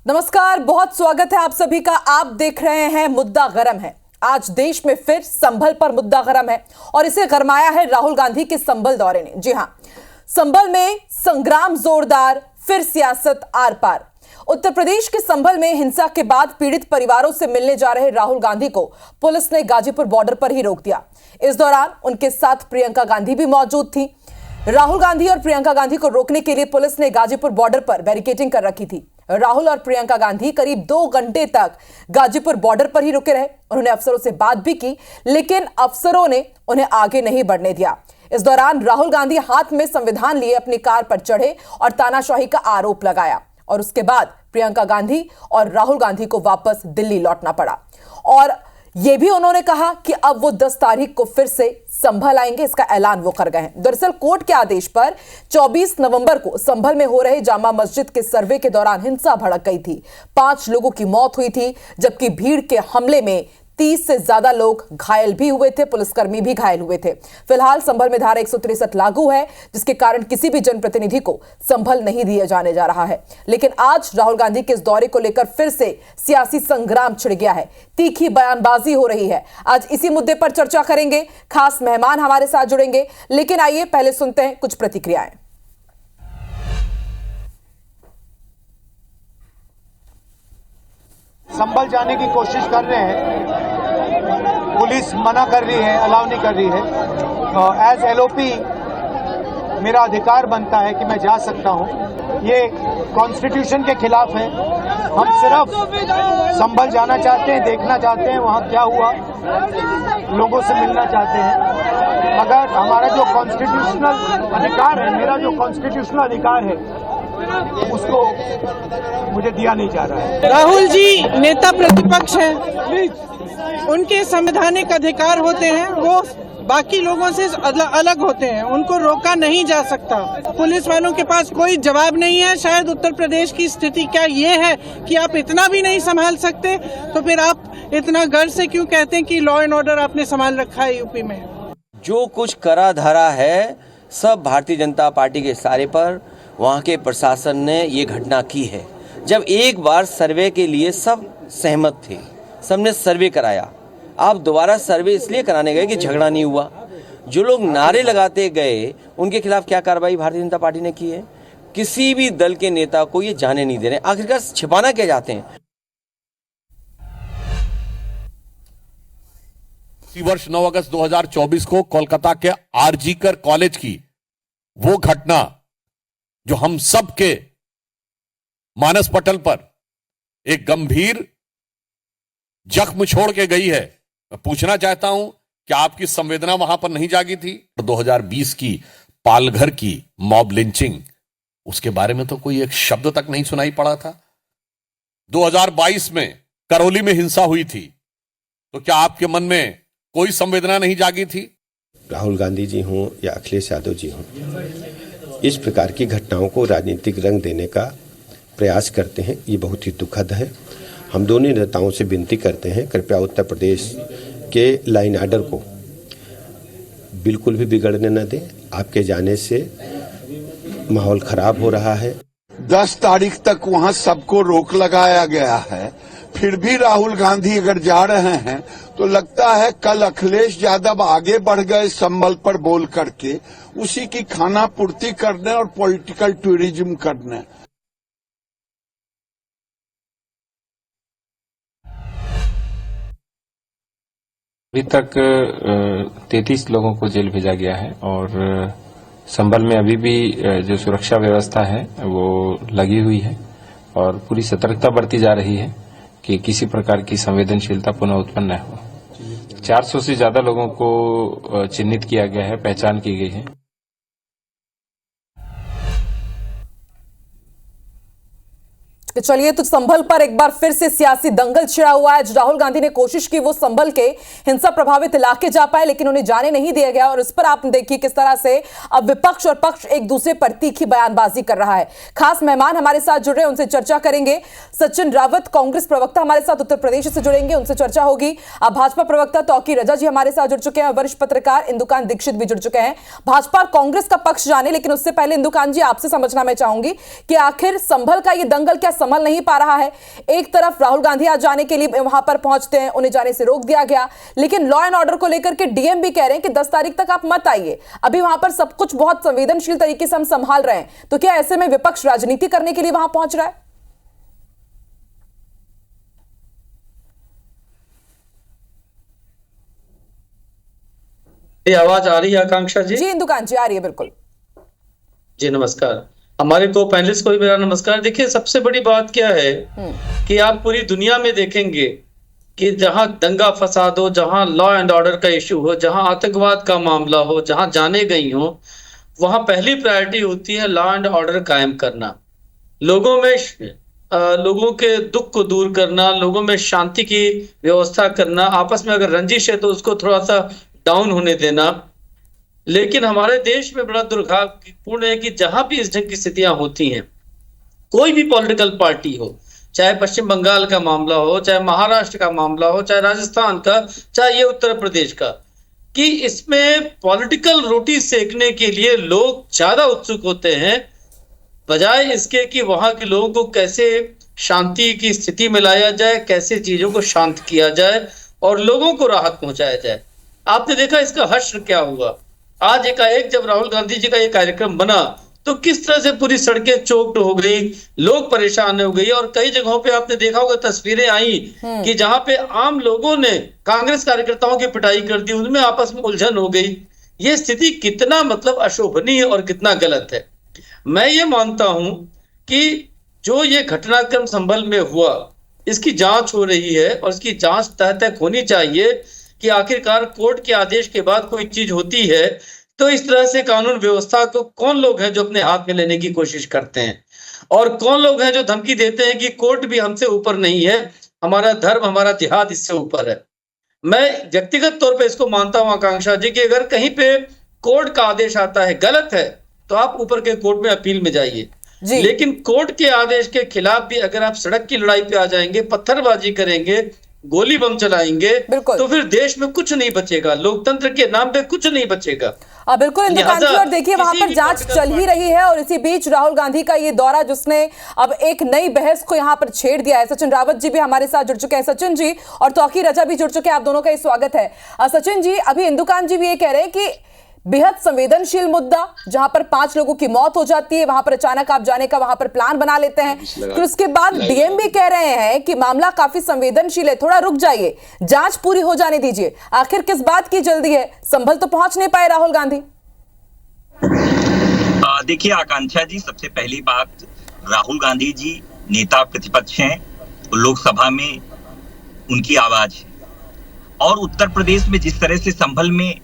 नमस्कार, बहुत स्वागत है आप सभी का। आप देख रहे हैं मुद्दा गरम है। आज देश में फिर संभल पर मुद्दा गरम है और इसे गरमाया है राहुल गांधी के संभल दौरे ने। जी हां, संभल में संग्राम जोरदार, फिर सियासत आर पार। उत्तर प्रदेश के संभल में हिंसा के बाद पीड़ित परिवारों से मिलने जा रहे राहुल गांधी को पुलिस ने गाजीपुर बॉर्डर पर ही रोक दिया। इस दौरान उनके साथ प्रियंका गांधी भी मौजूद थी। राहुल गांधी और प्रियंका गांधी को रोकने के लिए पुलिस ने गाजीपुर बॉर्डर पर बैरिकेडिंग कर रखी थी। राहुल और प्रियंका गांधी करीब 2 घंटे तक गाजीपुर बॉर्डर पर ही रुके रहे। उन्होंने अफसरों से बात भी की, लेकिन अफसरों ने उन्हें आगे नहीं बढ़ने दिया। इस दौरान राहुल गांधी हाथ में संविधान लिए अपनी कार पर चढ़े और तानाशाही का आरोप लगाया और उसके बाद प्रियंका गांधी और राहुल गांधी को वापस दिल्ली लौटना पड़ा। और यह भी उन्होंने कहा कि अब वो 10 तारीख को फिर से संभल आएंगे, इसका ऐलान वो कर गए हैं। दरअसल कोर्ट के आदेश पर 24 नवंबर को संभल में हो रहे जामा मस्जिद के सर्वे के दौरान हिंसा भड़क गई थी। 5 लोगों की मौत हुई थी, जबकि भीड़ के हमले में 30 से ज्यादा लोग घायल भी हुए थे, पुलिसकर्मी भी घायल हुए थे। फिलहाल संभल में धारा 163 लागू है, जिसके कारण किसी भी जनप्रतिनिधि को संभल नहीं दिया जाने जा रहा है। लेकिन आज राहुल गांधी के इस दौरे को लेकर फिर से सियासी संग्राम छिड़ गया है, तीखी बयानबाजी हो रही है। आज इसी मुद्दे पर चर्चा करेंगे, खास मेहमान हमारे साथ जुड़ेंगे। लेकिन आइए पहले सुनते हैं कुछ प्रतिक्रियाएं। संभल जाने की कोशिश कर रहे हैं, पुलिस मना कर रही है, अलाउ नहीं कर रही है। एज एलओपी मेरा अधिकार बनता है कि मैं जा सकता हूं। ये कॉन्स्टिट्यूशन के खिलाफ है। हम सिर्फ संभल जाना चाहते हैं, देखना चाहते हैं वहां क्या हुआ, लोगों से मिलना चाहते हैं। मगर हमारा जो कॉन्स्टिट्यूशनल अधिकार है, मेरा जो कॉन्स्टिट्यूशनल अधिकार है, उसको मुझे दिया नहीं जा रहा है। राहुल जी नेता प्रतिपक्ष हैं, उनके संवैधानिक अधिकार होते हैं, वो बाकी लोगों से अलग होते हैं, उनको रोका नहीं जा सकता। पुलिस वालों के पास कोई जवाब नहीं है। शायद उत्तर प्रदेश की स्थिति क्या ये है कि आप इतना भी नहीं संभाल सकते, तो फिर आप इतना गर्व से क्यों कहते हैं कि लॉ एंड ऑर्डर आपने संभाल रखा है यूपी में? जो कुछ करा धरा है सब भारतीय जनता पार्टी के इशारे पर वहाँ के प्रशासन ने ये घटना की है। जब एक बार सर्वे के लिए सब सहमत थे, सबने सर्वे कराया, आप दोबारा सर्वे इसलिए कराने गए कि झगड़ा नहीं हुआ। जो लोग नारे लगाते गए उनके खिलाफ क्या कार्रवाई भारतीय जनता पार्टी ने की है? किसी भी दल के नेता को ये जाने नहीं दे रहे। आखिरकार छिपाना क्या चाहते हैं? इसी वर्ष 9 अगस्त 2024 को कोलकाता के आरजीकर कॉलेज की वो घटना जो हम सब के मानस पटल पर एक गंभीर जख्म छोड़ के गई है। मैं पूछना चाहता हूं कि आपकी संवेदना वहां पर नहीं जागी थी? 2020 की पालघर की मॉब लिंचिंग, उसके बारे में तो कोई एक शब्द तक नहीं सुनाई पड़ा था। 2022 में करौली में हिंसा हुई थी, तो क्या आपके मन में कोई संवेदना नहीं जागी थी? राहुल गांधी जी हों या अखिलेश यादव जी हों, इस प्रकार की घटनाओं को राजनीतिक रंग देने का प्रयास करते हैं, ये बहुत ही दुखद है। हम दोनों नेताओं से विनती करते हैं, कृपया उत्तर प्रदेश के लाइन ऑर्डर को बिल्कुल भी बिगड़ने न दें। आपके जाने से माहौल खराब हो रहा है। 10 तारीख तक वहां सबको रोक लगाया गया है, फिर भी राहुल गांधी अगर जा रहे हैं तो लगता है कल अखिलेश यादव आगे बढ़ गए संभल पर बोल करके, उसी की खाना पूर्ति करने और पॉलिटिकल टूरिज्म करने। अभी तक 33 लोगों को जेल भेजा गया है और संभल में अभी भी जो सुरक्षा व्यवस्था है वो लगी हुई है और पूरी सतर्कता बरती जा रही है कि किसी प्रकार की संवेदनशीलता पुनः उत्पन्न न हो। 400 से ज्यादा लोगों को चिन्हित किया गया है, पहचान की गई है। चलिए, तो संभल पर एक बार फिर से सियासी दंगल छिड़ा हुआ है। राहुल गांधी ने कोशिश की वो संभल के हिंसा प्रभावित इलाके जा पाए, लेकिन उन्हें जाने नहीं दिया गया। और इस पर आप देखिए किस तरह से अब विपक्ष और पक्ष एक दूसरे पर तीखी बयानबाजी कर रहा है। खास मेहमान हमारे साथ जुड़ रहे हैं, उनसे चर्चा करेंगे। सचिन रावत कांग्रेस प्रवक्ता हमारे साथ उत्तर प्रदेश से जुड़ेंगे, उनसे चर्चा होगी। अब भाजपा प्रवक्ता तौकी रजा जी हमारे साथ जुड़ चुके हैं, वरिष्ठ पत्रकार इंदुकान दीक्षित भी जुड़ चुके हैं। भाजपा और कांग्रेस का पक्ष जाने, लेकिन उससे पहले इंदुकान जी आपसे समझना मैं चाहूंगी कि आखिर संभल का ये दंगल क्या संभल नहीं पा रहा है। एक तरफ राहुल गांधी आज जाने के लिए वहां पर पहुंचते हैं, उन्हें जाने से रोक दिया गया, लेकिन लॉ एंड ऑर्डर को लेकर के डीएम भी कह रहे हैं कि 10 तारीख तक आप मत आइए, अभी वहां पर सब कुछ बहुत संवेदनशील तरीके से हम संभाल रहे हैं। तो क्या ऐसे में विपक्ष राजनीति करने के लिए वहां पहुंच रहा है? आवाज आ रही है आकांक्षा जी? जी इंदुकांत जी, आ रही है, बिल्कुल जी। नमस्कार, हमारे को पैनलिस्ट को भी मेरा नमस्कार। देखिए, सबसे बड़ी बात क्या है कि आप पूरी दुनिया में देखेंगे कि जहां दंगा फसाद हो, जहां लॉ एंड ऑर्डर का इश्यू हो, जहां आतंकवाद का मामला हो, जहां जाने गई हो, वहां पहली प्रायोरिटी होती है लॉ एंड ऑर्डर कायम करना, लोगों के दुख को दूर करना, लोगों में शांति की व्यवस्था करना, आपस में अगर रंजिश है तो उसको थोड़ा सा डाउन होने देना। लेकिन हमारे देश में बड़ा दुर्भाग्यपूर्ण है कि जहां भी इस ढंग की स्थितियां होती हैं, कोई भी पॉलिटिकल पार्टी हो, चाहे पश्चिम बंगाल का मामला हो, चाहे महाराष्ट्र का मामला हो, चाहे राजस्थान का, चाहे ये उत्तर प्रदेश का, कि इसमें पॉलिटिकल रोटी सेकने के लिए लोग ज्यादा उत्सुक होते हैं, बजाय इसके कि वहां के लोगों को कैसे शांति की स्थिति में लाया जाए, कैसे चीजों को शांत किया जाए और लोगों को राहत पहुंचाया जाए। आपने देखा इसका हश्र क्या हुआ। आज एकाएक जब राहुल गांधी जी का ये कार्यक्रम बना तो किस तरह से पूरी सड़कें चोक्ड हो गई, लोग परेशान हो गई, और कई जगहों पे आपने देखा होगा तस्वीरें आई कि जहां पे आम लोगों ने कांग्रेस कार्यकर्ताओं की पिटाई कर दी, उनमें आपस में उलझन हो गई। ये स्थिति कितना मतलब अशोभनीय और कितना गलत है। मैं ये मानता हूं कि जो ये घटनाक्रम संभल में हुआ, इसकी जांच हो रही है और इसकी जांच तह तक होनी चाहिए कि आखिरकार कोर्ट के आदेश के बाद कोई चीज होती है तो इस तरह से कानून व्यवस्था को कौन लोग हैं जो अपने हाथ में लेने की कोशिश करते हैं, और कौन लोग हैं जो धमकी देते हैं कि कोर्ट भी हमसे ऊपर नहीं है, हमारा धर्म, हमारा जिहाद इससे ऊपर है। मैं व्यक्तिगत तौर पे इसको मानता हूं आकांक्षा जी कि अगर कहीं पे कोर्ट का आदेश आता है गलत है तो आप ऊपर के कोर्ट में अपील में जाइए, लेकिन कोर्ट के आदेश के खिलाफ भी अगर आप सड़क की लड़ाई पे आ जाएंगे, पत्थरबाजी करेंगे, गोली बम चलाएंगे, तो फिर देश में कुछ नहीं बचेगा, लोकतंत्र के नाम पे कुछ नहीं बचेगा। बिल्कुल इंदुकांत जी, और देखिए वहां पर जांच चल ही रही है और इसी बीच राहुल गांधी का ये दौरा जिसने अब एक नई बहस को यहां पर छेड़ दिया है। सचिन रावत जी भी हमारे साथ जुड़ चुके हैं। सचिन जी और तौकीर रजा भी जुड़ चुके हैं, आप दोनों का स्वागत है। सचिन जी, अभी इंदुकांत जी भी ये कह रहे हैं कि बेहद संवेदनशील मुद्दा, जहां पर 5 लोगों की मौत हो जाती है, वहां पर अचानक आप जाने का वहां पर प्लान बना लेते हैं, फिर उसके बाद डीएम भी कह रहे हैं कि मामला काफी संवेदनशील है, थोड़ा रुक जाइए, जांच पूरी हो जाने दीजिए। आखिर किस बात की जल्दी है? संभल तो पहुंच नहीं पाए राहुल गांधी। देखिए आकांक्षा जी, सबसे पहली बात, राहुल गांधी जी नेता प्रतिपक्ष हैं, लोकसभा में उनकी आवाज है, और उत्तर प्रदेश में जिस तरह से संभल में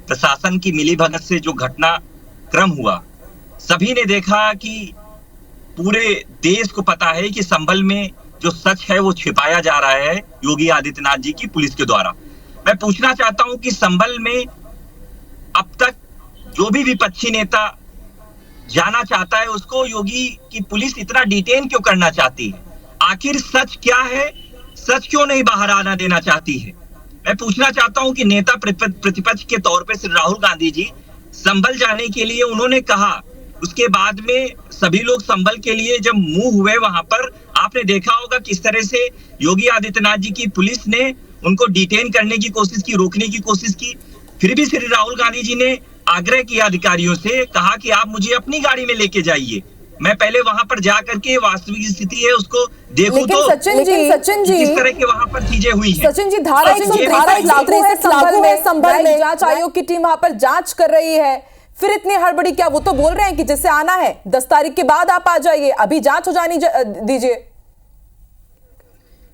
प्रशासन की मिलीभगत से जो घटनाक्रम हुआ, सभी ने देखा कि पूरे देश को पता है कि संभल में जो सच है वो छिपाया जा रहा है योगी आदित्यनाथ जी की पुलिस के द्वारा। मैं पूछना चाहता हूं कि संभल में अब तक जो भी विपक्षी नेता जाना चाहता है उसको योगी की पुलिस इतना डिटेन क्यों करना चाहती है? आखिर सच क्या है? सच क्यों नहीं बाहर आना देना चाहती है? मैं पूछना चाहता हूं कि नेता प्रतिपक्ष के तौर पे श्री राहुल गांधी जी संभल जाने के लिए उन्होंने कहा, उसके बाद में सभी लोग संभल के लिए जब मूव हुए, वहां पर आपने देखा होगा किस तरह से योगी आदित्यनाथ जी की पुलिस ने उनको डिटेन करने की कोशिश की, रोकने की कोशिश की। फिर भी श्री राहुल गांधी जी ने आग्रह किया अधिकारियों से, कहा कि आप मुझे अपनी गाड़ी में लेके जाइए, मैं पहले वहां पर जा करके वास्तविक स्थिति है उसको देखूं। तो सचिन जी किस तरह के वहां पर चीजें हुई हैं। सचिन जी, धारा 133 लागू है संभल में, जांच आयोग की टीम वहां पर जांच कर रही है, फिर इतनी हड़बड़ी क्या? वो तो बोल रहे हैं कि जैसे आना है 10 तारीख के बाद आप आ जाइए, अभी जांच हो जानी दीजिए।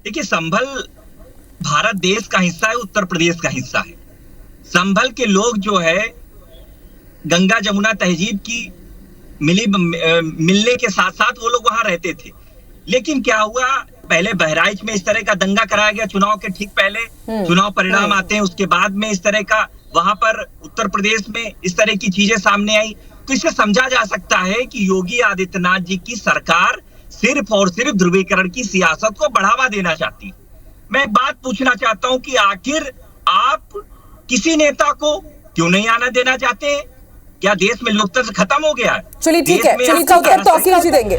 देखिए, संभल भारत देश का हिस्सा है, उत्तर प्रदेश का हिस्सा है। संभल के लोग जो है गंगा जमुना तहजीब की मिलने के साथ साथ वो लोग वहां रहते थे, लेकिन क्या हुआ, पहले बहराइच में इस तरह का दंगा कराया गया, चुनाव के ठीक पहले चुनाव परिणाम आते हैं, उसके बाद में इस तरह का वहां पर उत्तर प्रदेश में इस तरह की चीजें सामने आई। तो इससे समझा जा सकता है कि योगी आदित्यनाथ जी की सरकार सिर्फ और सिर्फ ध्रुवीकरण की सियासत को बढ़ावा देना चाहती है। मैं बात पूछना चाहता हूं कि आखिर आप किसी नेता को क्यों नहीं आना देना चाहते? क्या देश में लोकतंत्र खत्म हो गया है? चलिए ठीक है, चलिए तौकीर जी देंगे।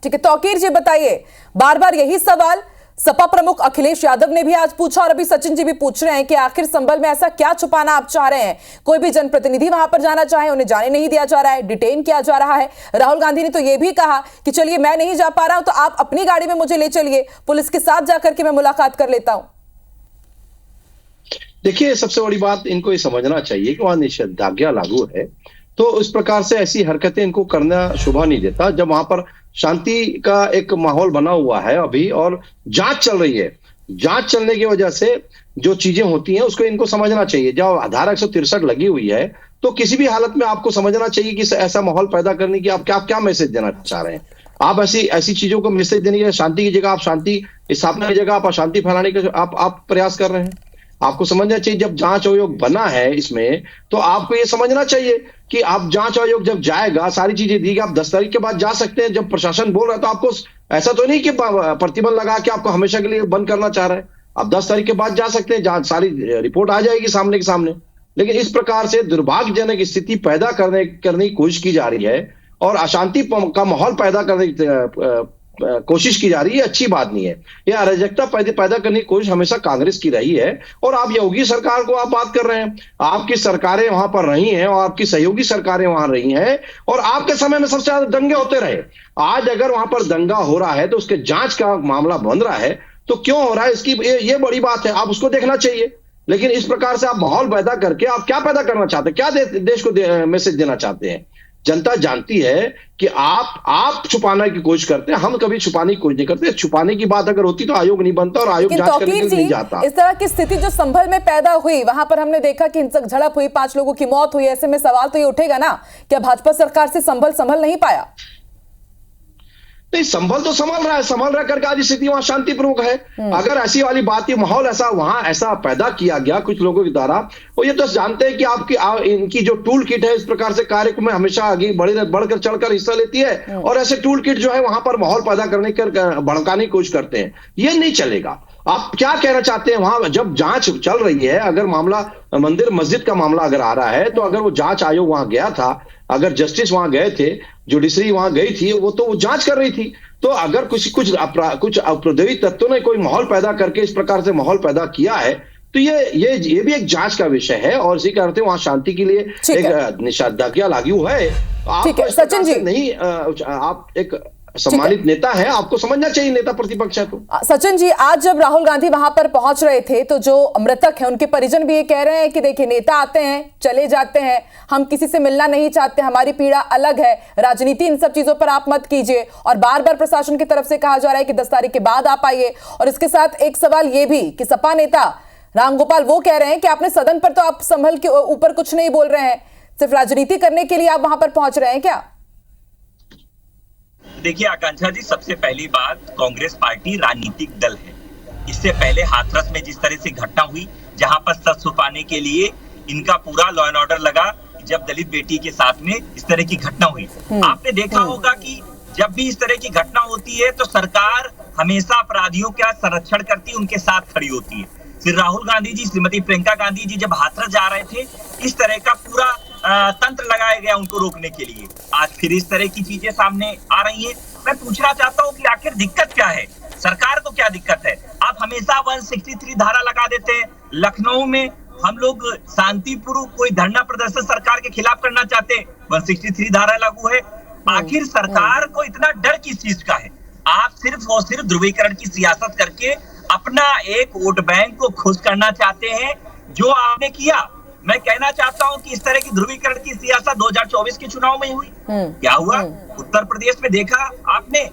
ठीक है, तौकीर जी बताइए, बार बार यही सवाल सपा प्रमुख अखिलेश यादव ने भी आज पूछा और अभी सचिन जी भी पूछ रहे हैं कि आखिर संभल में ऐसा क्या छुपाना आप चाह रहे हैं। कोई भी जनप्रतिनिधि वहां पर जाना चाहे उन्हें जाने नहीं दिया जा रहा है, डिटेन किया जा रहा है। राहुल गांधी ने तो यह भी कहा कि चलिए मैं नहीं जा पा रहा हूं तो आप अपनी गाड़ी में मुझे ले चलिए, पुलिस के साथ जाकर के मैं मुलाकात कर लेता हूं। देखिए, सबसे बड़ी बात इनको ये समझना चाहिए कि वहां निषेधाज्ञा लागू है, तो इस प्रकार से ऐसी हरकतें इनको करना शोभा नहीं देता। जब वहां पर शांति का एक माहौल बना हुआ है अभी और जांच चल रही है, जांच चलने की वजह से जो चीजें होती हैं उसको इनको समझना चाहिए। जब धारा 163 लगी हुई है तो किसी भी हालत में आपको समझना चाहिए कि ऐसा माहौल पैदा करने की आप क्या मैसेज देना चाह रहे हैं। आप ऐसी चीजों को मैसेज देने की, शांति की जगह आप शांति स्थापना की जगह आप अशांति फैलाने का आप प्रयास कर रहे हैं। आपको समझना चाहिए जब जांच आयोग बना है इसमें, तो आपको ये समझना चाहिए कि आप जांच आयोग जब जाएगा, सारी चीजें दी, आप 10 तारीख के बाद जा सकते हैं। जब प्रशासन बोल रहा है तो आपको ऐसा तो नहीं कि प्रतिबंध लगा के आपको हमेशा के लिए बंद करना चाह रहा है। आप 10 तारीख के बाद जा सकते हैं, जांच सारी रिपोर्ट आ जाएगी सामने के सामने। लेकिन इस प्रकार से दुर्भाग्यजनक स्थिति पैदा करने की कोशिश की जा रही है और अशांति का माहौल पैदा करने की कोशिश की जा रही है, अच्छी बात नहीं है। यह अराजकता पैदा करने की कोशिश हमेशा कांग्रेस की रही है। और आप योगी सरकार को आप बात कर रहे हैं, आपकी सरकारें वहां पर रही हैं और आपकी सहयोगी सरकारें वहां रही हैं और आपके समय में सबसे ज्यादा दंगे होते रहे। आज अगर वहां पर दंगा हो रहा है तो उसके जांच का मामला बन रहा है, तो क्यों हो रहा है इसकी ये बड़ी बात है, आप उसको देखना चाहिए। लेकिन इस प्रकार से आप माहौल पैदा करके आप क्या पैदा करना चाहते हैं, क्या देश को मैसेज देना चाहते हैं? जनता जानती है कि आप छुपाने की कोशिश करते हैं, हम कभी छुपाने की कोशिश नहीं करते। छुपाने की बात अगर होती तो आयोग नहीं बनता और आयोग जांच करने के लिए नहीं जाता। इस तरह की स्थिति जो संभल में पैदा हुई, वहां पर हमने देखा कि हिंसक झड़प हुई, 5 लोगों की मौत हुई। ऐसे में सवाल तो ये उठेगा ना, क्या भाजपा सरकार से संभल नहीं पाया? नहीं, संभल तो संभल रहा करके आज स्थिति वहां शांतिपूर्वक है। अगर ऐसी वाली बात, ये माहौल ऐसा पैदा किया गया कुछ लोगों के द्वारा, वो ये तो जानते हैं कि इनकी जो टूल किट है इस प्रकार से कार्यक्रम में हमेशा आगे बढ़कर चढ़कर हिस्सा लेती है और ऐसे टूल किट जो है वहां पर माहौल पैदा करने भड़काने की कोशिश करते हैं। ये नहीं चलेगा। आप क्या कहना चाहते हैं? वहां जब जांच चल रही है, अगर मामला मंदिर मस्जिद का मामला अगर आ रहा है, तो अगर वो जांच आयोग वहां गया था, अगर जस्टिस वहां गए थे, जुडिशरी वहां गई थी, वो जांच कर रही थी। तो अगर कुछ अप्रदेवी तत्वों ने कोई माहौल पैदा करके इस प्रकार से माहौल पैदा किया है, तो ये भी एक जांच का विषय है और इसी कारण से वहां शांति के लिए एक निषेधाज्ञा लागू है। आप सचिन जी नहीं, आप एक सम्मानित नेता है, आपको समझना चाहिए नेता प्रतिपक्ष है तो। सचिन जी, आज जब राहुल गांधी वहां पर पहुंच रहे थे तो जो मृतक हैं उनके परिजन भी ये कह रहे हैं कि देखिए, नेता आते हैं चले जाते हैं, हम किसी से मिलना नहीं चाहते, हमारी पीड़ा अलग है, राजनीति इन सब चीजों पर आप मत कीजिए। और बार बार प्रशासन की तरफ से कहा जा रहा है कि 10 तारीख के बाद आप आइए। और इसके साथ एक सवाल ये भी कि सपा नेता रामगोपाल वो कह रहे हैं कि आपने सदन पर तो आप संभल के ऊपर कुछ नहीं बोल रहे हैं, सिर्फ राजनीति करने के लिए आप वहां पर पहुंच रहे हैं क्या? देखिए आकांक्षा जी, सबसे पहली बात, कांग्रेस पार्टी राजनीतिक दल है। इससे पहले हाथरस में जिस तरह से घटना हुई, जहां पर सच छुपाने के लिए इनका पूरा लॉ एंड ऑर्डर लगा, जब दलित बेटी के साथ में इस तरह की घटना हुई, आपने देखा होगा कि जब भी इस तरह की घटना होती है तो सरकार हमेशा अपराधियों का संरक्षण करती है, उनके साथ खड़ी होती है। श्री राहुल गांधी जी, श्रीमती प्रियंका गांधी जी जब हाथरस जा रहे थे, इस तरह का पूरा तंत्र लगाया गया उनको रोकने के लिए। आज फिर इस तरह की चीजें सामने आ रही हैं। मैं पूछना चाहता हूं कि आखिर दिक्कत क्या है, सरकार को क्या दिक्कत है? आप हमेशा 163 धारा लगा देते हैं। लखनऊ में हम लोग शांतिपूर्व कोई धरना प्रदर्शन सरकार के खिलाफ करना चाहते हैं, 163 धारा लागू है। आखिर सरकार को इतना डर किस चीज का है? आप सिर्फ और सिर्फ ध्रुवीकरण की सियासत करके अपना एक वोट बैंक को खुश करना चाहते हैं, जो आपने किया। मैं कहना चाहता हूं कि इस तरह की ध्रुवीकरण की सियासत 2024 के चुनाव में हुई। क्या हुआ? उत्तर प्रदेश में देखा आपने,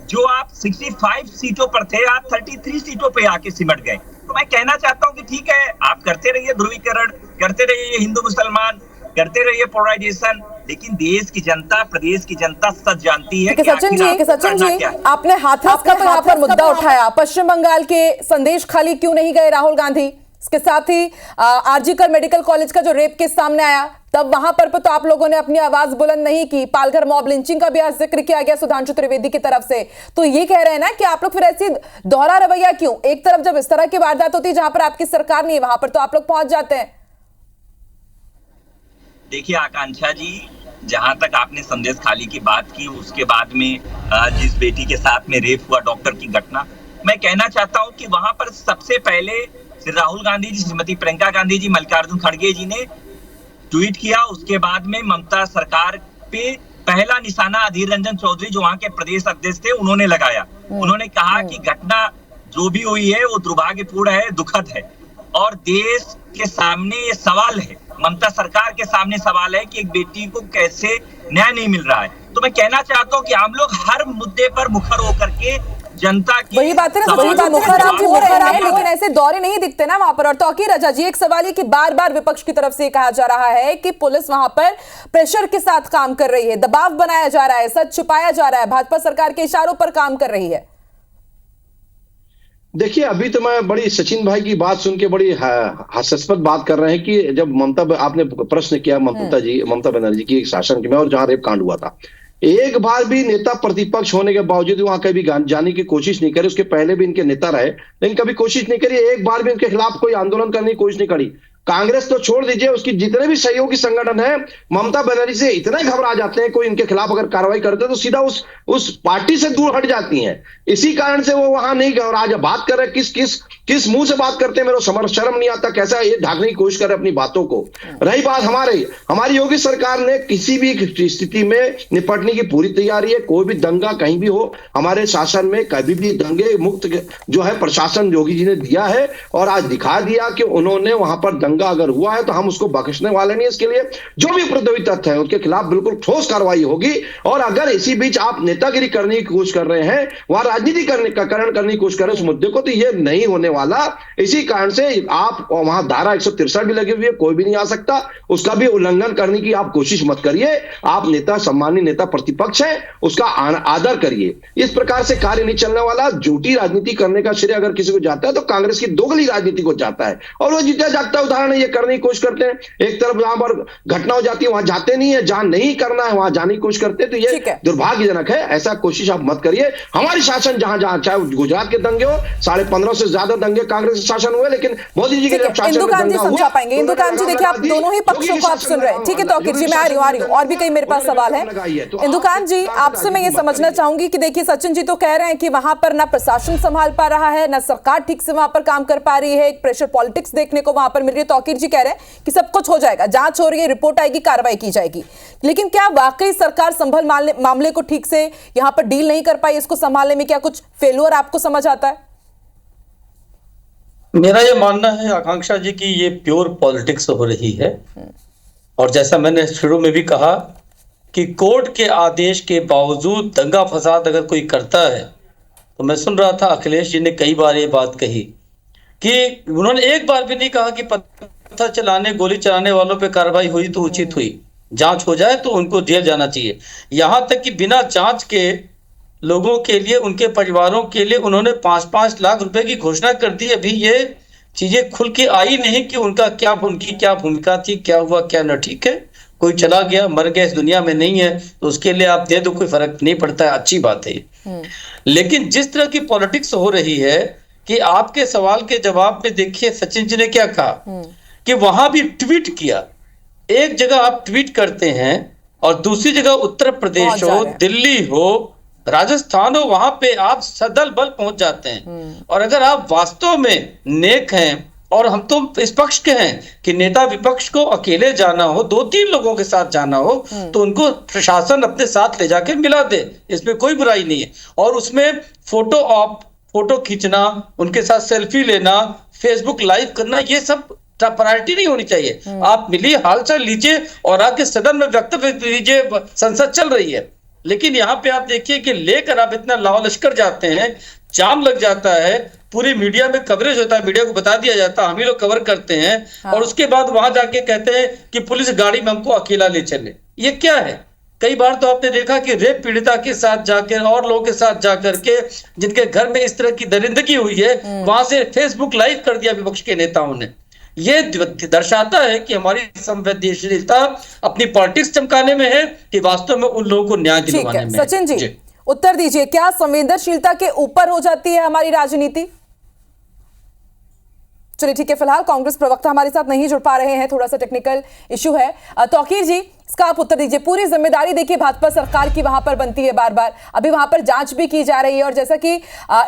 जो आप 65 सीटों पर थे, आप 33 सीटों पे आके सिमट गए। तो मैं कहना चाहता हूं कि ठीक है, आप करते रहिए ध्रुवीकरण, करते रहिए हिंदू मुसलमान, करते रहिए पोलराइजेशन, लेकिन देश की जनता, प्रदेश की जनता सच जानती है कि सचिन जी, आपने हाथरस का तो यहाँ पर मुद्दा उठाया, पश्चिम बंगाल के संदेश खाली क्यों नहीं गए राहुल गांधी? इसके साथ ही आरजीकर मेडिकल कॉलेज का जो रेप केस सामने आया, तब वहां पर तो आप लोगों ने अपनी आवाज बुलंद नहीं की। पालघर मॉब लिंचिंग का भी आज जिक्र किया गया सुधांशु त्रिवेदी की तरफ से। तो ये कह रहे हैं ना कि आप लोग फिर ऐसी दोहरा रवैया क्यों? एक तरफ जब इस तरह की वारदात होती है जहां पर आपकी सरकार नहीं है, वहां पर तो आप लोग पहुंच जाते हैं। देखिए आकांक्षा जी, जहां तक आपने संदेश खाली की बात की, उसके बाद में जिस बेटी के साथ में रेप हुआ डॉक्टर की घटना, मैं कहना चाहता हूं कि वहां पर सबसे पहले श्री राहुल गांधी जी, श्रीमती प्रियंका गांधी जी, मल्लिकार्जुन खड़गे जी ने ट्वीट किया। उसके बाद में ममता सरकार पे पहला निशाना अधीर रंजन चौधरी जो वहां के प्रदेश अध्यक्ष थे उन्होंने लगाया। उन्होंने कहा कि घटना जो भी हुई है वो दुर्भाग्यपूर्ण है, दुखद है और देश के सामने ये सवाल है, ममता सरकार के सामने सवाल है कि एक बेटी को कैसे न्याय नहीं मिल रहा है। तो मैं कहना चाहता हूँ कि हम लोग हर मुद्दे पर मुखर होकर के जनता की वही बात है ना, वही बात मुखर आप हो रहे हैं, लेकिन ऐसे दौरे नहीं दिखते ना वहां पर। और तौकीर रजा जी, एक सवाल है कि बार बार विपक्ष की तरफ से कहा जा रहा है कि पुलिस वहां पर प्रेशर के साथ काम कर रही है, दबाव बनाया जा रहा है, सच छुपाया जा रहा है, भाजपा सरकार के इशारों पर काम कर रही है। देखिए, अभी तो मैं बड़ी सचिन भाई की बात सुन के बड़ी हास्यास्पद बात कर रहे हैं कि जब आपने प्रश्न किया ममता बनर्जी की शासन में और जहां रेप कांड हुआ था, एक बार भी नेता प्रतिपक्ष होने के बावजूद वहां कभी जाने की कोशिश नहीं करी। उसके पहले भी इनके नेता रहे लेकिन कभी कोशिश नहीं करी, एक बार भी इनके खिलाफ कोई आंदोलन करने की कोशिश नहीं करी। कांग्रेस तो छोड़ दीजिए, उसकी जितने भी सहयोगी संगठन है ममता बनर्जी से इतने घबरा जाते हैं, कोई इनके खिलाफ अगर कार्रवाई करते तो सीधा उस पार्टी से दूर हट जाती हैं। इसी कारण से वो वहां नहीं गए। और आज बात कर रहे किस मुंह से बात करते हैं, मेरे शर्म नहीं आता कैसा ये ढाकने की कोशिश कर रहे अपनी बातों को। रही बात हमारी योगी सरकार ने किसी भी स्थिति में निपटने की पूरी तैयारी है। कोई भी दंगा कहीं भी हो, हमारे शासन में कभी भी दंगे मुक्त जो है प्रशासन योगी जी ने दिया है और आज दिखा दिया कि उन्होंने वहां पर दंगा अगर हुआ है तो हम उसको बख्शने वाले नहीं। इसके लिए जो भी उपद्रवी तत्व है उनके खिलाफ बिल्कुल ठोस कार्रवाई होगी। और अगर इसी बीच आप नेतागिरी करने की कोशिश कर रहे हैं, वहां राजनीति करने की कोशिश कर रहे हैं उस मुद्दे को, तो ये नहीं होने वाला। इसी कारण से आप वहां धारा 163 भी लगी हुई है, कोई भी नहीं आ सकता, उसका भी उल्लंघन करने की आप कोशिश मत करिए। आप नेता, सम्मानीय नेता प्रतिपक्ष है, उसका आदर करिए। इस प्रकार से कार्य नहीं चलने वाला। झूठी राजनीति करने का श्रेय अगर किसी को जाता है तो कांग्रेस की दोगली राजनीति को जाता है और वो जीता जागता उदाहरण ये करने की कोशिश करते हैं। एक तरफ जहां पर घटना हो जाती है वहां जाते नहीं है, जहां नहीं करना है वहां जाने की कोशिश करते हैं, तो ये दुर्भाग्यजनक है। ऐसा कोशिश आप मत करिए। हमारी शासन जहां जहां, चाहे गुजरात के दंगे हो, 15.5 से ज्यादा दंगे कांग्रेस शासन हुए, लेकिन मोदी जी के जब शासन में दंगा हुआ, समझा पाएंगे। इंदुकांत जी देखिए, आप दोनों ही पक्षों को आप सुन रहे हैं, ठीक है तौकीर जी, मैं आ रही हूँ और भी कई मेरे पास सवाल है। इंदुकांत जी, आपसे मैं ये समझना चाहूंगी कि देखिए सचिन जी तो कह रहे हैं कि वहां पर ना प्रशासन संभाल पा रहा है, ना सरकार ठीक से वहां पर काम कर पा रही है, एक प्रेशर पॉलिटिक्स देखने को वहां पर मिल रही है। तौकीर जी कह रहे हैं कि सब कुछ हो जाएगा, जांच हो रही है, रिपोर्ट आएगी, कार्रवाई की जाएगी। लेकिन क्या वाकई सरकार संभल मामले को ठीक से यहां पर डील नहीं कर पाई? इसको संभालने में क्या कुछ फेल्योर आपको समझ आता है? मेरा ये मानना है आकांक्षा जी की ये प्योर पॉलिटिक्स हो रही है। और जैसा मैंने शुरू में भी कहा कि कोर्ट के आदेश के बावजूद दंगा फसाद अगर कोई करता है, तो मैं सुन रहा था अखिलेश जी ने कई बार ये बात कही कि उन्होंने एक बार भी नहीं कहा कि पत्थर चलाने, गोली चलाने वालों पे कार्रवाई हुई तो उचित हुई, जांच हो जाए तो उनको जेल जाना चाहिए। यहां तक कि बिना जांच के लोगों के लिए, उनके परिवारों के लिए उन्होंने 5-5 लाख रुपए की घोषणा कर दी। अभी ये चीजें खुल के आई नहीं कि उनकी क्या भूमिका थी, क्या हुआ क्या न। ठीक है, कोई चला गया, मर गया, इस दुनिया में नहीं है, तो उसके लिए आप दे दो, कोई फर्क नहीं पड़ता है, अच्छी बात है। लेकिन जिस तरह की पॉलिटिक्स हो रही है कि आपके सवाल के जवाब में देखिए सचिन जी ने क्या कहा कि वहां भी ट्वीट किया। एक जगह आप ट्वीट करते हैं और दूसरी जगह उत्तर प्रदेश हो, दिल्ली हो, राजस्थान हो, वहां पे आप सदल बल पहुंच जाते हैं। और अगर आप वास्तव में नेक हैं, और हम तो इस पक्ष के हैं कि नेता विपक्ष को अकेले जाना हो, 2-3 लोगों के साथ जाना हो, तो उनको प्रशासन अपने साथ ले जाके मिला दे, इसमें कोई बुराई नहीं है। और उसमें फोटो खींचना, उनके साथ सेल्फी लेना, फेसबुक लाइव करना, ये सब प्रायोरिटी नहीं होनी चाहिए। आप मिलिए, हालचाल लीजिए और आके सदन में वक्तव्य दीजिए, संसद चल रही है। लेकिन यहाँ पे आप देखिए कि लेकर आप इतना लावा लश्कर जाते हैं, जाम लग जाता है, पूरी मीडिया में कवरेज होता है, मीडिया को बता दिया जाता है, हम ही लोग कवर करते हैं। और उसके बाद वहां जाके कहते हैं कि पुलिस गाड़ी में हमको अकेला ले चले। ये क्या है? कई बार तो आपने देखा कि रेप पीड़िता के साथ जाकर और लोगों के साथ जाकर के जिनके घर में इस तरह की दरिंदगी हुई है, वहां से फेसबुक लाइव कर दिया विपक्ष के नेताओं ने। ये दर्शाता है कि हमारी संवेदनशीलता अपनी पॉलिटिक्स चमकाने में है कि वास्तव में उन लोगों को न्याय दिलवाने में। सचिन जी उत्तर दीजिए, क्या संवेदनशीलता के ऊपर हो जाती है हमारी राजनीति? चलिए ठीक है, फिलहाल कांग्रेस प्रवक्ता हमारे साथ नहीं जुड़ पा रहे हैं, थोड़ा सा टेक्निकल इशू है। तौकीर जी, इसका आप उत्तर दीजिए। पूरी जिम्मेदारी देखिए भाजपा सरकार की वहां पर बनती है बार बार, अभी वहां पर जांच भी की जा रही है और जैसा कि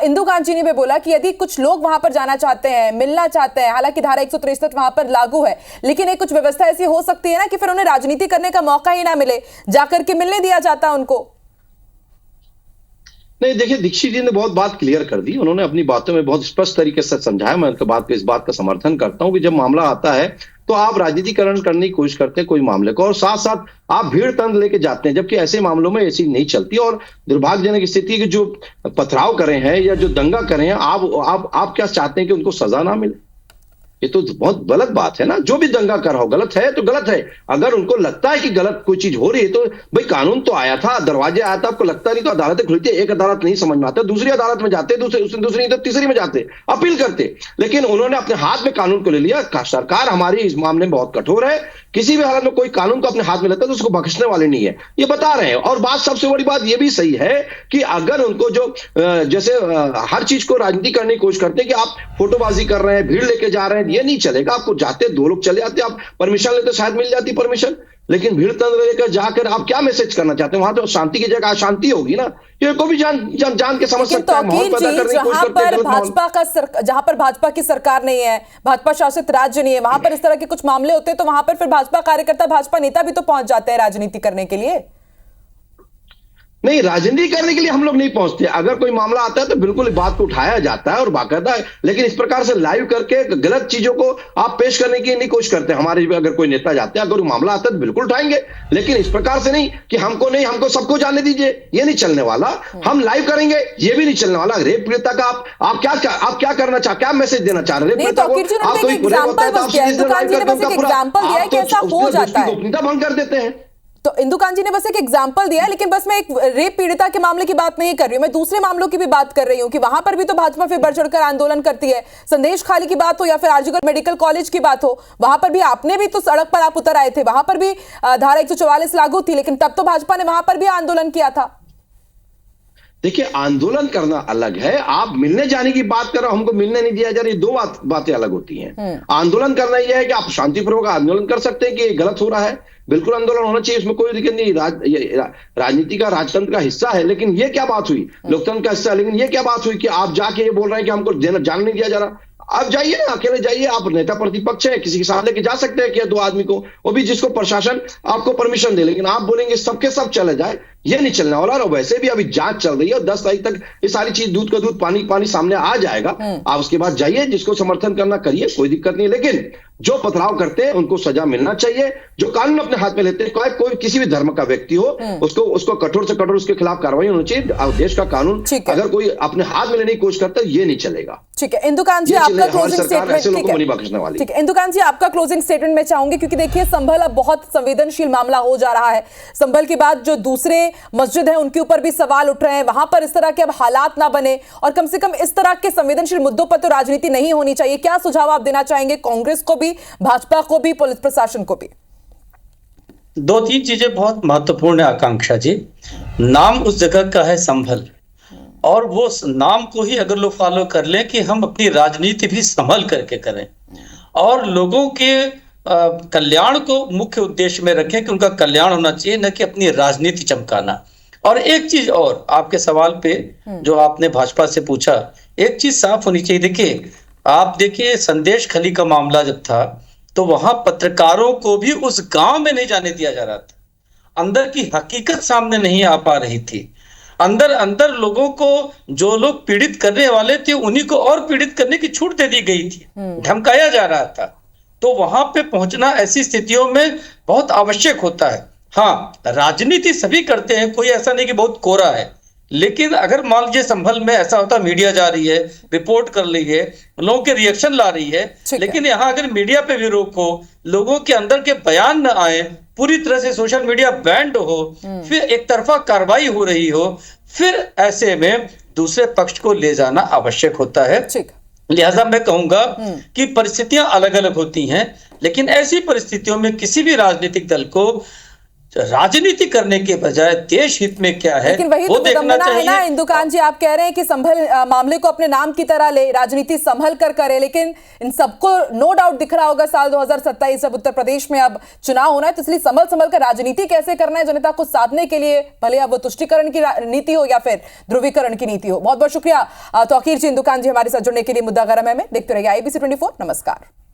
इंदु कांत जी ने भी बोला कि यदि कुछ लोग वहां पर जाना चाहते हैं, मिलना चाहते हैं, हालांकि धारा 163 वहां पर लागू है, लेकिन एक कुछ व्यवस्था ऐसी हो सकती है ना कि फिर उन्हें राजनीति करने का मौका ही ना मिले, जाकर के मिलने दिया जाता उनको। नहीं, देखिए दीक्षित जी ने बहुत बात क्लियर कर दी, उन्होंने अपनी बातों में बहुत स्पष्ट तरीके से समझाया। मैं उनके बात पे इस बात का समर्थन करता हूं कि जब मामला आता है तो आप राजनीतिकरण करने की कोशिश करते हैं कोई मामले को, और साथ साथ आप भीड़ तंत्र लेके जाते हैं, जबकि ऐसे मामलों में ऐसी नहीं चलती। और दुर्भाग्यजनक स्थिति की जो पथराव करे हैं या जो दंगा करे हैं, आप क्या चाहते हैं कि उनको सजा ना मिले? ये तो बहुत गलत बात है ना। जो भी दंगा कर रहा हो गलत है तो गलत है। अगर उनको लगता है कि गलत कोई चीज हो रही है तो भाई कानून तो आया था, दरवाजे आया था, आपको लगता नहीं तो अदालतें खुलती है। एक अदालत नहीं समझ में आता, दूसरी अदालत में जाते, दूसरी नहीं तो तीसरी में जाते, अपील करते। लेकिन उन्होंने अपने हाथ में कानून को ले लिया। सरकार हमारी इस मामले में बहुत कठोर है, किसी भी हालत में कोई कानून को अपने हाथ में लेता है तो उसको बख्शने वाले नहीं है, ये बता रहे हैं। और बात सबसे बड़ी बात ये भी सही है कि अगर उनको जो जैसे हर चीज को राजनीति करने की कोशिश करते हैं कि आप फोटोबाजी कर रहे हैं, भीड़ लेके जा रहे हैं, ये नहीं चलेगा। आपको जाते दो लोग चले जाते, आप परमिशन लेते शायद मिल जाती परमिशन, लेकिन भीड़ तंत्र लेकर जाकर आप क्या मैसेज करना चाहते हैं? वहां तो शांति की जगह अशांति होगी ना, ये को भी जान के समझ सकता है। माहौल पैदा करने की कोशिश करते हैं। जहां पर भाजपा की सरकार नहीं है, भाजपा शासित राज्य नहीं है, वहां पर इस तरह के कुछ मामले होते हैं तो वहां पर फिर भाजपा कार्यकर्ता, भाजपा नेता भी तो पहुंच जाते हैं राजनीति करने के लिए। नहीं, राजनीति करने के लिए हम लोग नहीं पहुंचते। अगर कोई मामला आता है तो बिल्कुल बात को उठाया जाता है और बाकायदा है, लेकिन इस प्रकार से लाइव करके गलत चीजों को आप पेश करने की नहीं कोशिश करते। हमारे अगर कोई नेता जाते हैं, अगर मामला आता है तो बिल्कुल उठाएंगे, लेकिन इस प्रकार से नहीं कि हमको नहीं, हमको सबको जाने दीजिए, ये नहीं चलने वाला। हम लाइव करेंगे, ये भी नहीं चलने वाला। रेप पीड़िता का आप क्या करना चाह, क्या मैसेज देना चाह रहे हैं? रेप पीड़िता को आप कोई एग्जांपल दिया है कि ऐसा हो जाता है, गोपनीयता भंग कर देते हैं। तो इंदु कांत जी ने बस एक एग्जाम्पल दिया है, लेकिन बस मैं एक रेप पीड़िता के मामले की बात नहीं कर रही हूं, मैं दूसरे मामलों की भी बात कर रही हूं कि वहां पर भी तो भाजपा फिर बढ़ चढ़कर आंदोलन करती है। संदेश खाली की बात हो या फिर आरजीकर मेडिकल कॉलेज की बात हो, वहां पर भी आपने भी तो सड़क पर आप उतर आए थे, वहां पर भी धारा 144 लागू थी, लेकिन तब तो भाजपा ने वहां पर भी आंदोलन किया था। देखिए, आंदोलन करना अलग है, आप मिलने जाने की बात कर रहे हो, हमको मिलने नहीं दिया जा रहा, ये दो बातें अलग होती हैं। आंदोलन करना यह है कि आप शांतिपूर्वक आंदोलन कर सकते हैं कि गलत हो रहा है, बिल्कुल आंदोलन होना चाहिए, इसमें कोई दिक्कत नहीं। राजनीति का, राजतंत्र का हिस्सा है, लेकिन ये क्या बात हुई? लोकतंत्र का हिस्सा है, लेकिन ये क्या बात हुई कि आप जाके ये बोल रहे हैं कि हमको जाने नहीं दिया जा रहा? आप जाइए ना, अकेले जाइए, आप नेता प्रतिपक्ष है, किसी के साथ लेके जा सकते हैं क्या दो आदमी को, वो भी जिसको प्रशासन आपको परमिशन दे, लेकिन आप बोलेंगे सबके सब चले जाए, ये नहीं चलने वाला। और वैसे भी अभी जांच चल रही है और 10 तारीख तक ये सारी चीज दूध का दूध पानी पानी सामने आ जाएगा। आप उसके बाद जाइए, जिसको समर्थन करना करिए, कोई दिक्कत नहीं, लेकिन जो पथराव करते हैं उनको सजा मिलना चाहिए। जो कानून अपने हाथ में लेते हैं, कोई किसी भी धर्म का व्यक्ति हो, उसको कठोर से कठोर उसके खिलाफ कार्रवाई होनी चाहिए। देश का कानून अगर कोई अपने हाथ में लेने की कोशिश करता है, ये नहीं चलेगा। ठीक है, इंदु कांत जी आपका क्लोजिंग स्टेटमेंट। ठीक है, इंदु कांत जी आपका क्लोजिंग स्टेटमेंट मैं चाहूंगी, क्योंकि देखिए संभल अब बहुत संवेदनशील मामला हो जा रहा है। संभल के बाद जो दूसरे मस्जिद है उनके ऊपर भी सवाल उठ रहे हैं, वहां पर इस तरह के अब हालात ना बने, और कम से कम इस तरह के संवेदनशील मुद्दों पर तो राजनीति नहीं होनी चाहिए। क्या सुझाव आप देना चाहेंगे कांग्रेस को भी, भाजपा को भी, पुलिस प्रशासन को भी? 2-3 चीजें बहुत महत्वपूर्ण है आकांक्षा जी। नाम उस जगह का है संभल, और वो नाम को ही अगर लोग फॉलो कर लें कि हम अपनी राजनीति भी संभल करके करें और लोगों के कल्याण को मुख्य उद्देश्य में रखें कि उनका कल्याण होना चाहिए, न कि अपनी राजनीति चमकाना। और एक चीज और, आपके सवाल पे जो आपने भाजपा से पूछा, एक चीज साफ होनी चाहिए। देखिए, आप देखिए संदेश खली का मामला जब था तो वहां पत्रकारों को भी उस गांव में नहीं जाने दिया जा रहा था, अंदर की हकीकत सामने नहीं आ पा रही थी। अंदर लोगों को, जो लोग पीड़ित करने वाले थे उन्हीं को और पीड़ित करने की छूट दे दी गई थी, धमकाया जा रहा था। तो वहां पे पहुंचना ऐसी स्थितियों में बहुत आवश्यक होता है। हाँ, राजनीति सभी करते हैं, कोई ऐसा नहीं कि बहुत कोरा है, लेकिन अगर मान लीजिए संभल में ऐसा होता, मीडिया जा रही है, रिपोर्ट कर रही है, लोगों के रिएक्शन ला रही है, लेकिन यहाँ अगर मीडिया पे भी रोक हो, लोगों के अंदर के बयान न आए, पूरी तरह से सोशल मीडिया बैंड हो, फिर एक तरफा कार्रवाई हो रही हो, फिर ऐसे में दूसरे पक्ष को ले जाना आवश्यक होता है। लिहाजा मैं कहूंगा कि परिस्थितियां अलग अलग होती हैं, लेकिन ऐसी परिस्थितियों में किसी भी राजनीतिक दल को राजनीति करने के बजाय देश हित में क्या है लेकिन वही वो तो देखना विडंबना है ना चाहिए। इंदुकान जी, आप कह रहे हैं कि मामले को अपने नाम की तरह ले, राजनीति संभल कर करे, लेकिन इन सबको नो डाउट दिख रहा होगा साल 2027 जब उत्तर प्रदेश में अब चुनाव होना है, तो इसलिए संभल कर राजनीति कैसे करना है जनता को साधने के लिए, भले अब वो तुष्टिकरण की नीति हो या फिर ध्रुवीकरण की नीति हो। बहुत बहुत शुक्रिया तौकीर जी, इंदुकान जी हमारे साथ जुड़ने के लिए मुद्दा गरम है में। देखते रहिए IBC 24। नमस्कार।